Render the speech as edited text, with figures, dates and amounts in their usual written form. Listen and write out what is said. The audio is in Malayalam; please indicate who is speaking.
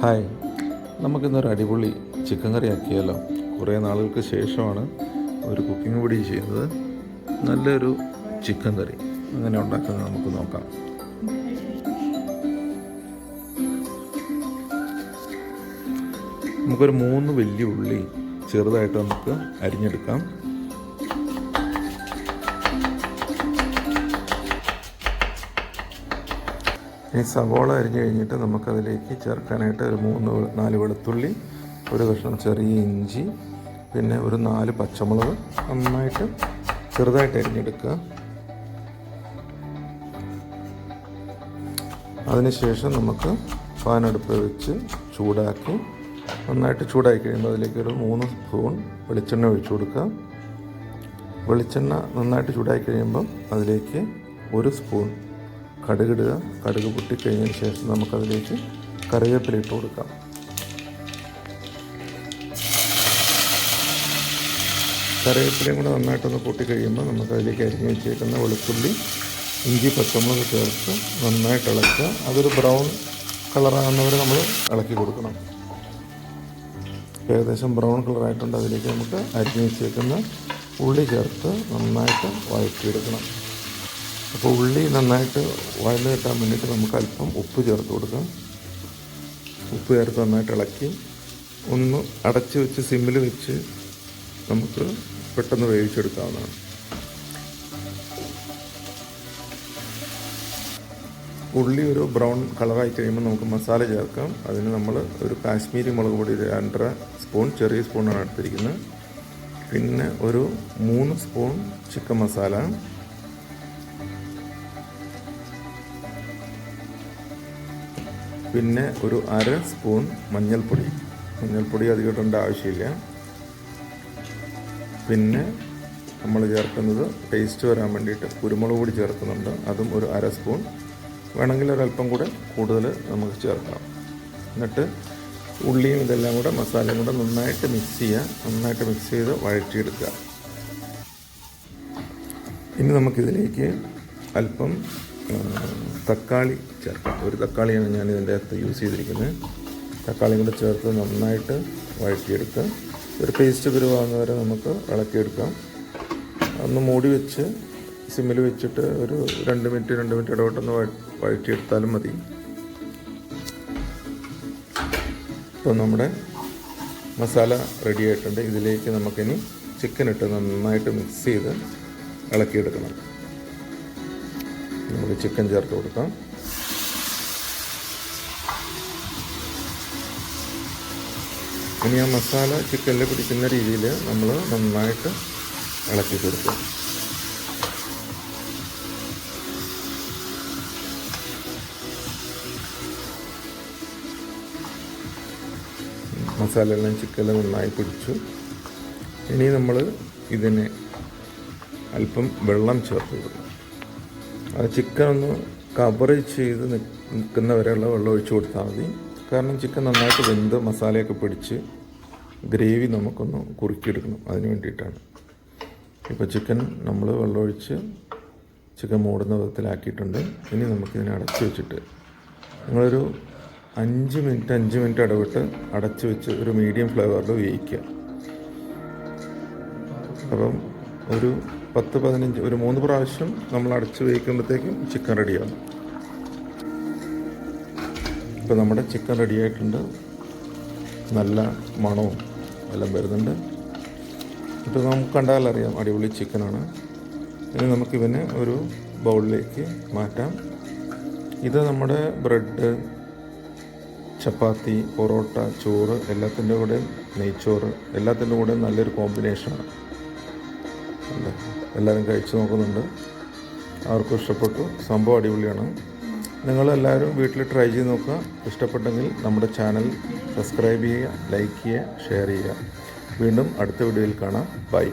Speaker 1: ഹായ്, നമുക്കിന്നൊരു അടിപൊളി ചിക്കൻ കറി ആക്കിയാലോ. കുറേ നാളുകൾക്ക് ശേഷമാണ് ഒരു കുക്കിംഗ് വീഡിയോ ചെയ്യുന്നത്. നല്ലൊരു ചിക്കൻ കറി എങ്ങനെ ഉണ്ടാക്കുന്നത് നമുക്ക് നോക്കാം. നമുക്കൊരു 3 വലിയ ഉള്ളി ചെറുതായിട്ട് നമുക്ക് അരിഞ്ഞെടുക്കാം. ഈ സവോള അരിഞ്ഞ് കഴിഞ്ഞിട്ട് നമുക്കതിലേക്ക് ചേർക്കാനായിട്ട് ഒരു 3-4 വെളുത്തുള്ളി, ഒരു കഷ്ണം ചെറിയ ഇഞ്ചി, പിന്നെ ഒരു 4 പച്ചമുളക് നന്നായിട്ട് ചെറുതായിട്ട് അരിഞ്ഞെടുക്കുക. അതിനുശേഷം നമുക്ക് പാനടുപ്പ് വെച്ച് ചൂടാക്കി നന്നായിട്ട് ചൂടാക്കി കഴിയുമ്പോൾ അതിലേക്ക് ഒരു 3 സ്പൂൺ വെളിച്ചെണ്ണ ഒഴിച്ചു കൊടുക്കുക. വെളിച്ചെണ്ണ നന്നായിട്ട് ചൂടാക്കി കഴിയുമ്പം അതിലേക്ക് 1 സ്പൂൺ കടുകിടുക. കടുക് പൊട്ടിക്കഴിഞ്ഞതിന് ശേഷം നമുക്കതിലേക്ക് കറിവേപ്പില ഇട്ട് കൊടുക്കാം. കറിവേപ്പിലയും കൂടെ നന്നായിട്ടൊന്ന് പൊട്ടിക്കഴിയുമ്പോൾ നമുക്കതിലേക്ക് അരിഞ്ഞ് വെച്ചേക്കുന്ന വെളുത്തുള്ളി, ഇഞ്ചി, പച്ചമുളക് ചേർത്ത് നന്നായിട്ട് ഇളക്കുക. അതൊരു ബ്രൗൺ കളറാകുന്നവരെ നമ്മൾ ഇളക്കി കൊടുക്കണം. ഏകദേശം ബ്രൗൺ കളറായിട്ടുണ്ട്. അതിലേക്ക് നമുക്ക് അരിഞ്ഞ് വെച്ചേക്കുന്ന ഉള്ളി ചേർത്ത് നന്നായിട്ട് വഴറ്റിയെടുക്കണം. അപ്പോൾ ഉള്ളി നന്നായിട്ട് വഴന്ന് കിട്ടാൻ വേണ്ടിയിട്ട് നമുക്ക് അല്പം ഉപ്പ് ചേർത്ത് കൊടുക്കാം. ഉപ്പ് ചേർത്ത് നന്നായിട്ട് ഇളക്കി ഒന്ന് അടച്ച് വെച്ച് സിമ്മിൽ വെച്ച് നമുക്ക് പെട്ടെന്ന് വേവിച്ചെടുക്കാവുന്നതാണ്. ഉള്ളി ഒരു ബ്രൗൺ കളറായി കഴിയുമ്പോൾ നമുക്ക് മസാല ചേർക്കാം. അതിന് നമ്മൾ ഒരു കാശ്മീരി മുളക് പൊടി 2.5 സ്പൂൺ, ചെറിയ സ്പൂണാണ് എടുത്തിരിക്കുന്നത്. പിന്നെ ഒരു 3 സ്പൂൺ ചിക്കൻ മസാല, പിന്നെ ഒരു 1/2 സ്പൂൺ മഞ്ഞൾപ്പൊടി. മഞ്ഞൾപ്പൊടി അധികം ഇടേണ്ട ആവശ്യമില്ല. പിന്നെ നമ്മൾ ചേർക്കുന്നത് ടേസ്റ്റ് വരാൻ വേണ്ടിയിട്ട് കുരുമുളക് പൊടി ചേർക്കുന്നുണ്ട്. അതും ഒരു 1/2 സ്പൂൺ. വേണമെങ്കിൽ ഒരല്പം കൂടെ കൂടുതൽ നമുക്ക് ചേർക്കാം. എന്നിട്ട് ഉള്ളിയും ഇതെല്ലാം കൂടെ മസാലയും കൂടെ നന്നായിട്ട് മിക്സ് ചെയ്യുക. നന്നായിട്ട് മിക്സ് ചെയ്ത് വഴറ്റിയെടുക്കുക. ഇനി നമുക്കിതിലേക്ക് അല്പം തക്കാളി ചേർക്കാം. ഒരു തക്കാളിയാണ് ഞാൻ ഇതിൻ്റെ അകത്ത് യൂസ് ചെയ്തിരിക്കുന്നത്. തക്കാളിയും കൂടെ ചേർത്ത് നന്നായിട്ട് വഴറ്റിയെടുക്കുക. ഒരു പേസ്റ്റ് പരുവാകുന്നവരെ നമുക്ക് ഇളക്കിയെടുക്കാം. ഒന്ന് മൂടി വെച്ച് സിമ്മിൽ വെച്ചിട്ട് ഒരു 2 മിനിറ്റ് ഇടവിട്ടൊന്ന് വഴറ്റിയെടുത്താലും മതി. ഇപ്പോൾ നമ്മുടെ മസാല റെഡി ആയിട്ടുണ്ട്. ഇതിലേക്ക് നമുക്കിനി ചിക്കൻ ഇട്ട് നന്നായിട്ട് മിക്സ് ചെയ്ത് ഇളക്കിയെടുക്കണം. നമുക്ക് ചിക്കൻ ചേർത്ത് കൊടുക്കാം. ഇനി ആ മസാല ചിക്കനിൽ പിടിക്കുന്ന രീതിയിൽ നമ്മൾ നന്നായിട്ട് ഇളക്കി കൊടുക്കുക. മസാല എല്ലാം ചിക്കനിൽ നന്നായി പിടിച്ചു. ഇനി നമ്മൾ ഇതിന് അല്പം വെള്ളം ചേർത്ത് കൊടുക്കണം. അത് ചിക്കൻ ഒന്ന് കവർ ചെയ്ത് നിൽക്കുന്ന വരെയുള്ള വെള്ളം ഒഴിച്ചു കൊടുത്താൽ മതി. കാരണം ചിക്കൻ നന്നായിട്ട് വെന്ത് മസാലയൊക്കെ പിടിച്ച് ഗ്രേവി നമുക്കൊന്ന് കുറുക്കിയെടുക്കണം. അതിന് വേണ്ടിയിട്ടാണ്. ഇപ്പോൾ ചിക്കൻ നമ്മൾ വെള്ളമൊഴിച്ച് ചിക്കൻ മൂടുന്ന വിധത്തിലാക്കിയിട്ടുണ്ട്. ഇനി നമുക്കിതിനെ അടച്ച് വെച്ചിട്ട് നിങ്ങളൊരു 5 മിനിറ്റ് ഇടവിട്ട് അടച്ച് വെച്ച് ഒരു മീഡിയം ഫ്ലേവറിൽ വേവിക്കുക. അപ്പം ഒരു 10-15 ഒരു 3 പ്രാവശ്യം നമ്മൾ അടച്ച് വേവിക്കുമ്പോഴത്തേക്കും ചിക്കൻ റെഡിയാവും. ഇപ്പോൾ നമ്മുടെ ചിക്കൻ റെഡിയായിട്ടുണ്ട്. നല്ല മണവും എല്ലാം വരുന്നുണ്ട്. ഇപ്പോൾ നമുക്ക് കണ്ടാലറിയാം അടിപൊളി ചിക്കനാണ്. ഇനി നമുക്കിവനെ ഒരു ബൗളിലേക്ക് മാറ്റാം. ഇത് നമ്മുടെ ബ്രെഡ്, ചപ്പാത്തി, പൊറോട്ട, ചോറ് എല്ലാത്തിൻ്റെ കൂടെ, നെയ്ച്ചോറ് എല്ലാത്തിൻ്റെ കൂടെ നല്ലൊരു കോമ്പിനേഷനാണ്. എല്ലാവരും കഴിച്ച് നോക്കുന്നുണ്ട്. അവർക്കും ഇഷ്ടപ്പെട്ടു. സംഭവം അടിപൊളിയാണ്. നിങ്ങളെല്ലാവരും വീട്ടിൽ ട്രൈ ചെയ്ത് നോക്കുക. ഇഷ്ടപ്പെട്ടെങ്കിൽ നമ്മുടെ ചാനൽ സബ്സ്ക്രൈബ് ചെയ്യുക, ലൈക്ക് ചെയ്യുക, ഷെയർ ചെയ്യുക. വീണ്ടും അടുത്ത വീഡിയോയിൽ കാണാം. ബൈ.